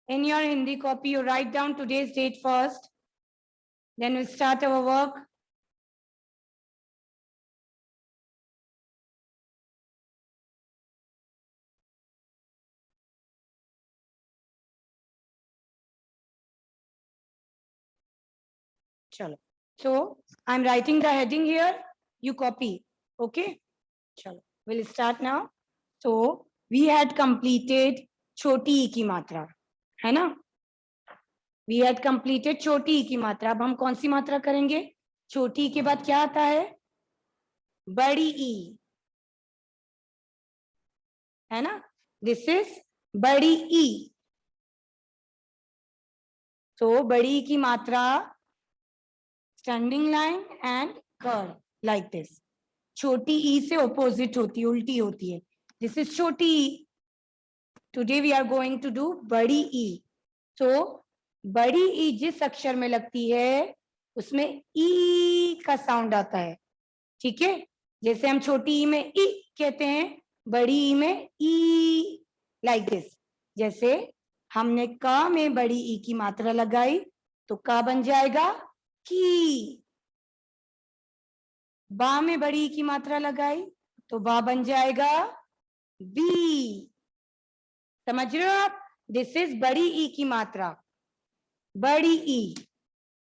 In your Hindi copy, you write down today's date first. Then we'll start our work. Chalo. So I'm writing the heading here. You copy. Okay. Chalo. We'll start now. So we had completed छोटी ई की मात्रा, है ना? We had completed छोटी ई की मात्रा. अब हम कौन सी मात्रा करेंगे? छोटी ई के बाद क्या आता है? बड़ी ई, है ना? This is बड़ी ई. तो बड़ी ई की मात्रा standing line and curve like this. छोटी ई से ऑपोजिट होती है, उल्टी होती है. दिस इज छोटी E. Today we are going to do बड़ी ई. तो बड़ी ई जिस अक्षर में लगती है उसमें ई का साउंड आता है. ठीक है? जैसे हम छोटी ई में ई कहते हैं, बड़ी ई में ई, लाइक दिस. जैसे हमने का में बड़ी ई की मात्रा लगाई तो का बन जाएगा की. बा में बड़ी ई की मात्रा लगाई तो बा बन जाएगा बी. समझ रहे हो आप? दिस इज बड़ी ई की मात्रा, बड़ी ई.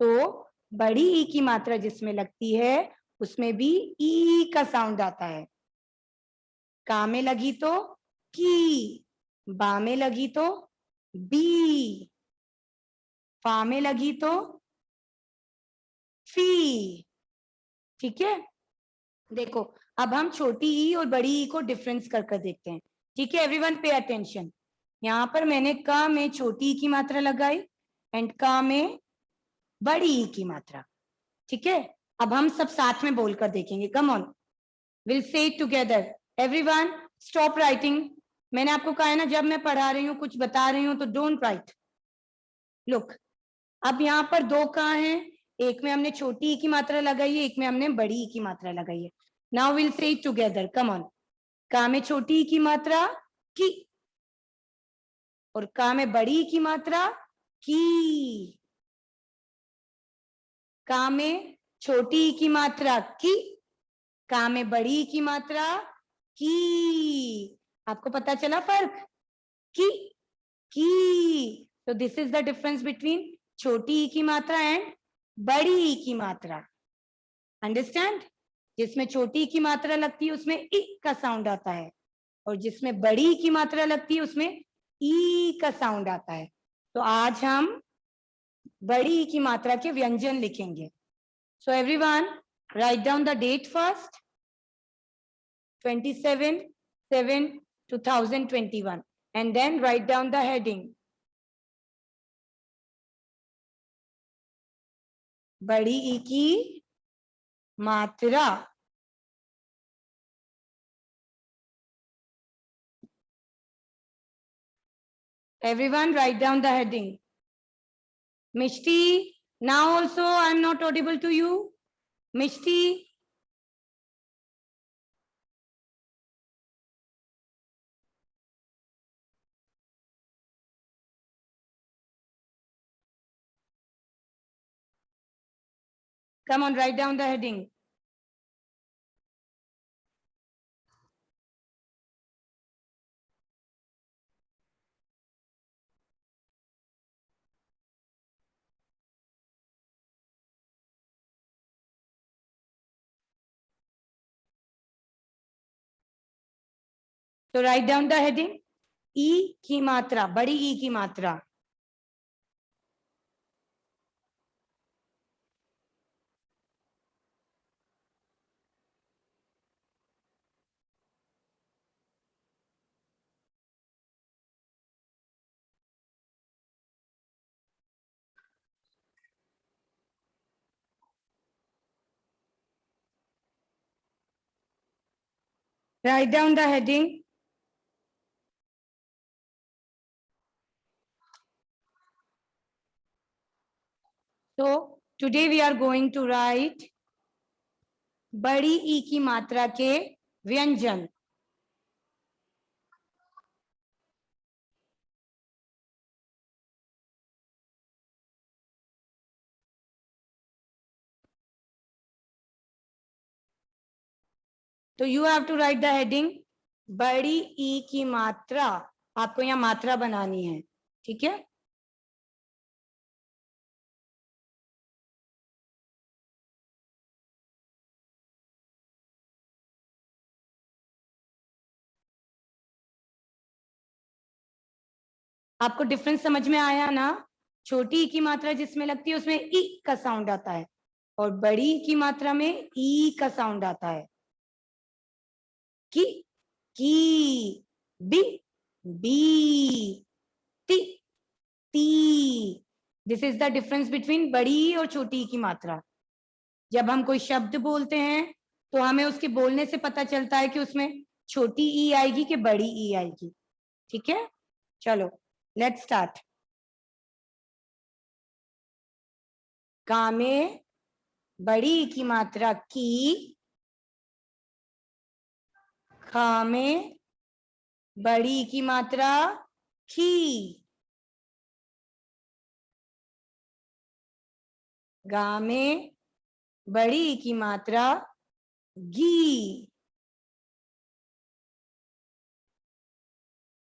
तो बड़ी ई की मात्रा जिसमें लगती है उसमें भी ई का साउंड आता है. का में लगी तो की, बा में लगी तो बी, फा में लगी तो फी. ठीक है? देखो अब हम छोटी ई और बड़ी ई को डिफरेंस कर देखते हैं. ठीक है? Everyone pay attention. यहाँ पर मैंने का में छोटी ई की मात्रा लगाई एंड का में बड़ी ई की मात्रा. ठीक है? अब हम सब साथ में बोलकर देखेंगे. Come on, will say it together. Everyone stop writing. मैंने आपको कहा है ना, जब मैं पढ़ा रही हूँ, कुछ बता रही हूँ तो डोंट राइट. लुक, अब यहाँ पर दो का हैं. एक में हमने छोटी ई की मात्रा लगाई है, एक में हमने बड़ी ई की मात्रा लगाई है. Now will say it together. Come on. का में छोटी ई की मात्रा की और का में बड़ी ई की मात्रा की. का में छोटी ई की मात्रा की, का में बड़ी ई की मात्रा की. आपको पता चला फर्क? की. तो this is the difference between छोटी ई की मात्रा एंड बड़ी ई की मात्रा. अंडरस्टैंड? जिसमें छोटी ई की मात्रा लगती है उसमें ई का साउंड आता है और जिसमें बड़ी ई की मात्रा लगती है उसमें ई का साउंड आता है. तो आज हम बड़ी ई की मात्रा के व्यंजन लिखेंगे. So everyone write down the date first. 27/7/2021 and then write down the heading. बड़ी ई की मात्रा. Everyone write down the heading. Mishti, now also I am not audible to you. Mishti. Come on, write down the heading. So write down the heading. ई की मात्रा, बड़ी ई की मात्रा. Write down the heading. So today we are going to write बड़ी ई की मात्रा के व्यंजन. तो you have to write the heading बड़ी ई की मात्रा, आपको यहाँ मात्रा बनानी है, ठीक है। आपको डिफरेंस समझ में आया ना? छोटी ई की मात्रा जिसमें लगती है उसमें ई का साउंड आता है, और बड़ी ई की मात्रा में ई का साउंड आता है। की B B T T. This is the difference between बड़ी और छोटी ई की मात्रा। जब हम कोई शब्द बोलते हैं तो हमें उसके बोलने से पता चलता है कि उसमें छोटी ई आएगी कि बड़ी ई आएगी, ठीक है। चलो लेट्स स्टार्ट। का में बड़ी ई की मात्रा की, खा में बड़ी ई की मात्रा खी, गा में बड़ी ई की मात्रा गी,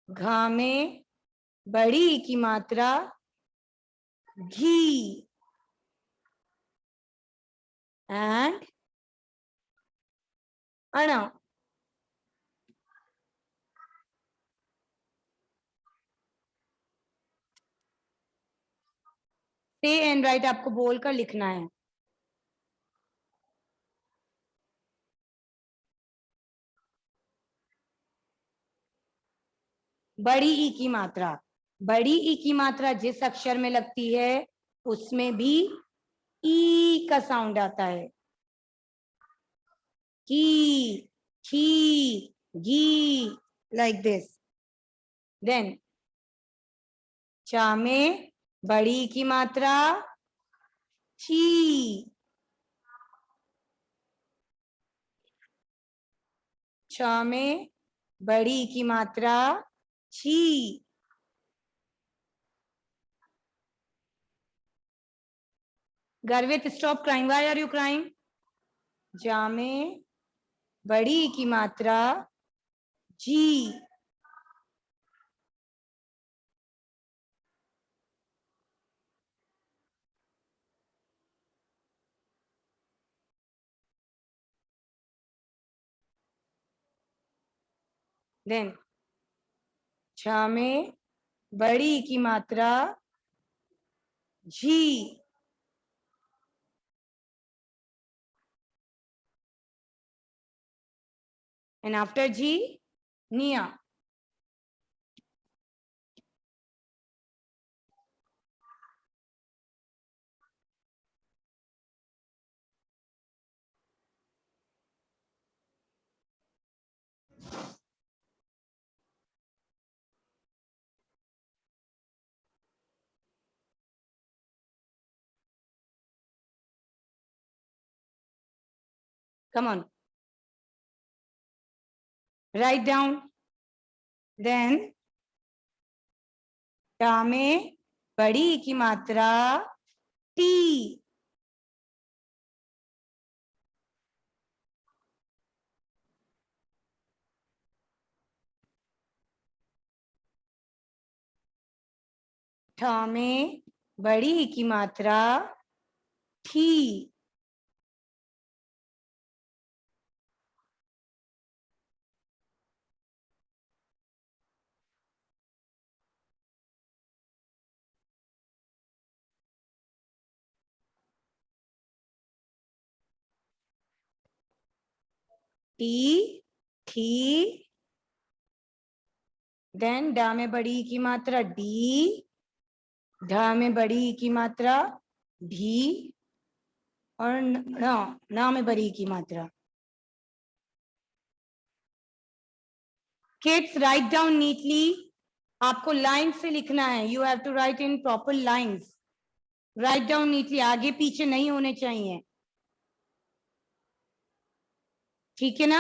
घा में बड़ी ई की मात्रा घी, एंड अणा। से एंड राइट आपको बोलकर लिखना है। बड़ी ई की मात्रा, बड़ी ई की मात्रा जिस अक्षर में लगती है उसमें भी ई का साउंड आता है। की, खी, गी, लाइक दिस। देन चा में बड़ी ई की मात्रा छी, छ में बड़ी ई की मात्रा छी, Garvit stop crying, why are you crying? जा में बड़ी ई की मात्रा जी, देन छ में बड़ी ई की मात्रा झी, and after G, Nia. Come on. Write down. Then टा में बड़ी ई की मात्रा टी, ठा में बड़ी ई की मात्रा ठी, टी, थी। देन डा में बड़ी ई की मात्रा डी, ढा में बड़ी ई की मात्रा ढी, और ना में बड़ी ई की मात्रा। किड्स राइट डाउन नीटली, आपको लाइन से लिखना है। You have to write in proper lines. Write down neatly, आगे पीछे नहीं होने चाहिए, ठीक है ना?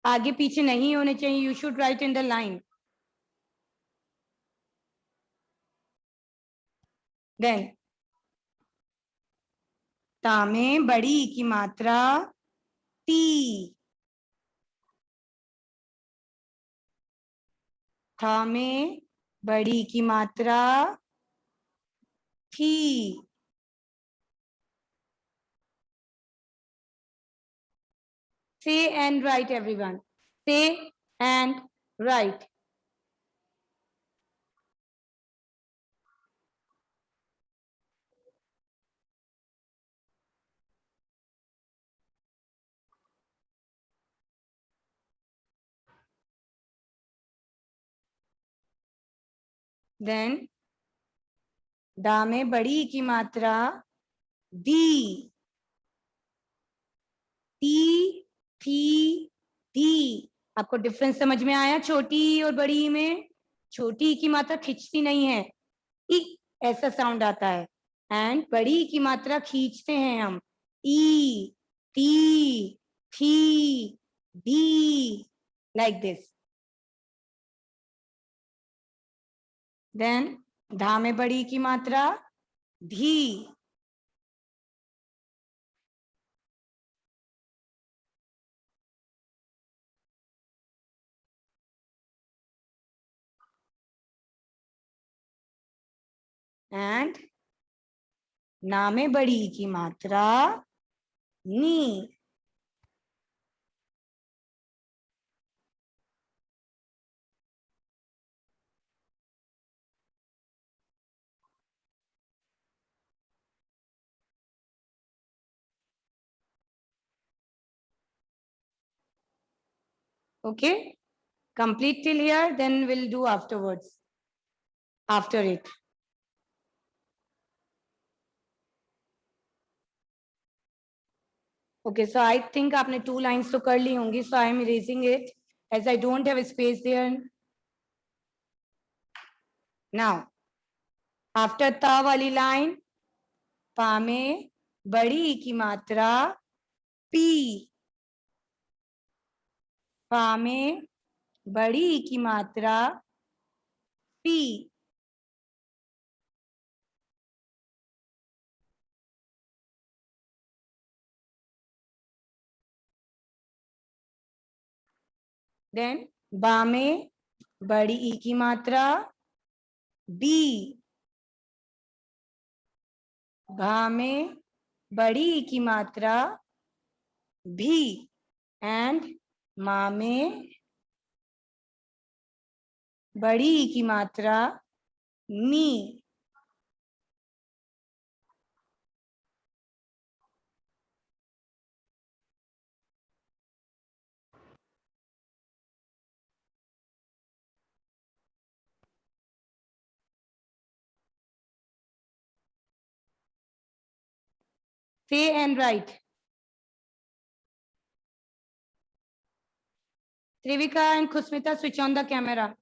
आगे पीछे नहीं होने चाहिए। You should write in the line. Then ता में बड़ी ई की मात्रा टी, था में बड़ी की मात्रा थी। Say and write, everyone. Say and write. Then दा में बड़ी की मात्रा दी, ती, थी, दी। आपको डिफरेंस समझ में आया छोटी ई और बड़ी ई में? छोटी ई की मात्रा खिंचती नहीं है, ई ऐसा साउंड आता है, एंड बड़ी ई की मात्रा खींचते हैं हम, ई, ती, थी, दी, लाइक दिस। देन धा में बड़ी की मात्रा धी, एंड ना में बड़ी की मात्रा नी। Okay, complete till here, then we'll do afterwards, after it. Okay, so I think आपने 2 lines तो कर ली होंगी, so I am erasing it as I don't have a space there. Now, after ta वाली line, पा में बड़ी की मात्रा पी, पा में बड़ी की मात्रा पी, देन बा में बड़ी ई की मात्रा बी, भा में बड़ी ई की मात्रा भी, एंड मा में बड़ी ई की मात्रा मी। Say and write. Trivika and Kusmita, switch on the camera.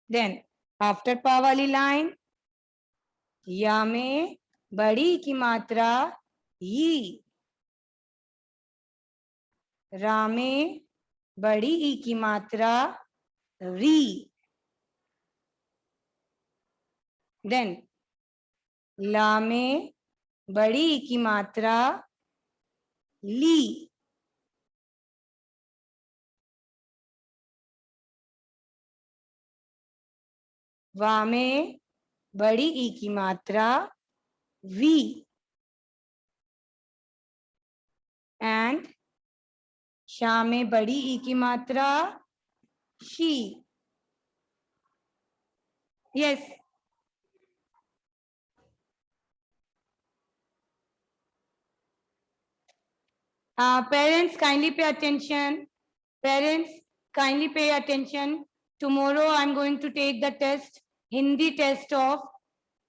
Then after पा वाली line, या में बड़ी की मात्रा ई, रा में बड़ी ई की मात्रा री, देन ला में बड़ी ई की मात्रा ली, वा में बड़ी ई की मात्रा वी, एंड शा में बड़ी ई की मात्रा she. Yes, parents kindly pay attention. Parents kindly pay attention. Tomorrow I'm going to take the test, Hindi test of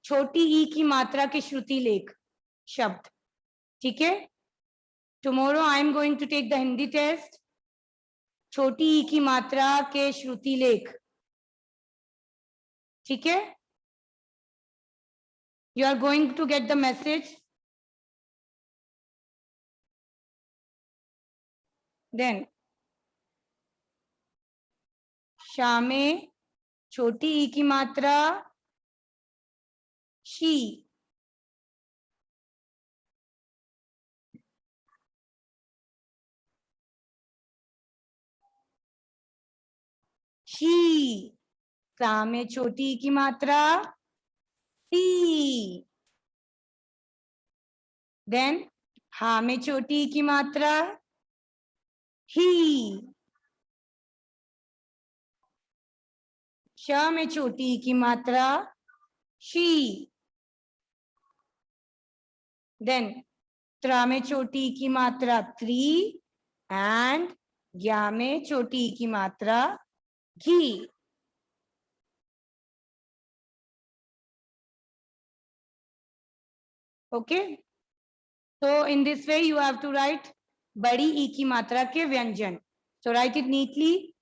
छोटी ई की मात्रा के श्रुति लेख शब्द, ठीक है? Tomorrow I'm going to take the Hindi test, छोटी ई की मात्रा के श्रुति लेख, ठीक है? You are going to get the message. Then शा में छोटी ई की मात्रा शी, शी। सा में छोटी ई की मात्रा सी। देन हा में छोटी ई की मात्रा ही। श में छोटी ई की मात्रा शी। देन त्रा में छोटी ई की मात्रा त्री एंड ज्ञा में छोटी ई की मात्रा घी। Okay, so in this way you have to write बड़ी ई की मात्रा के व्यंजन. So write it neatly.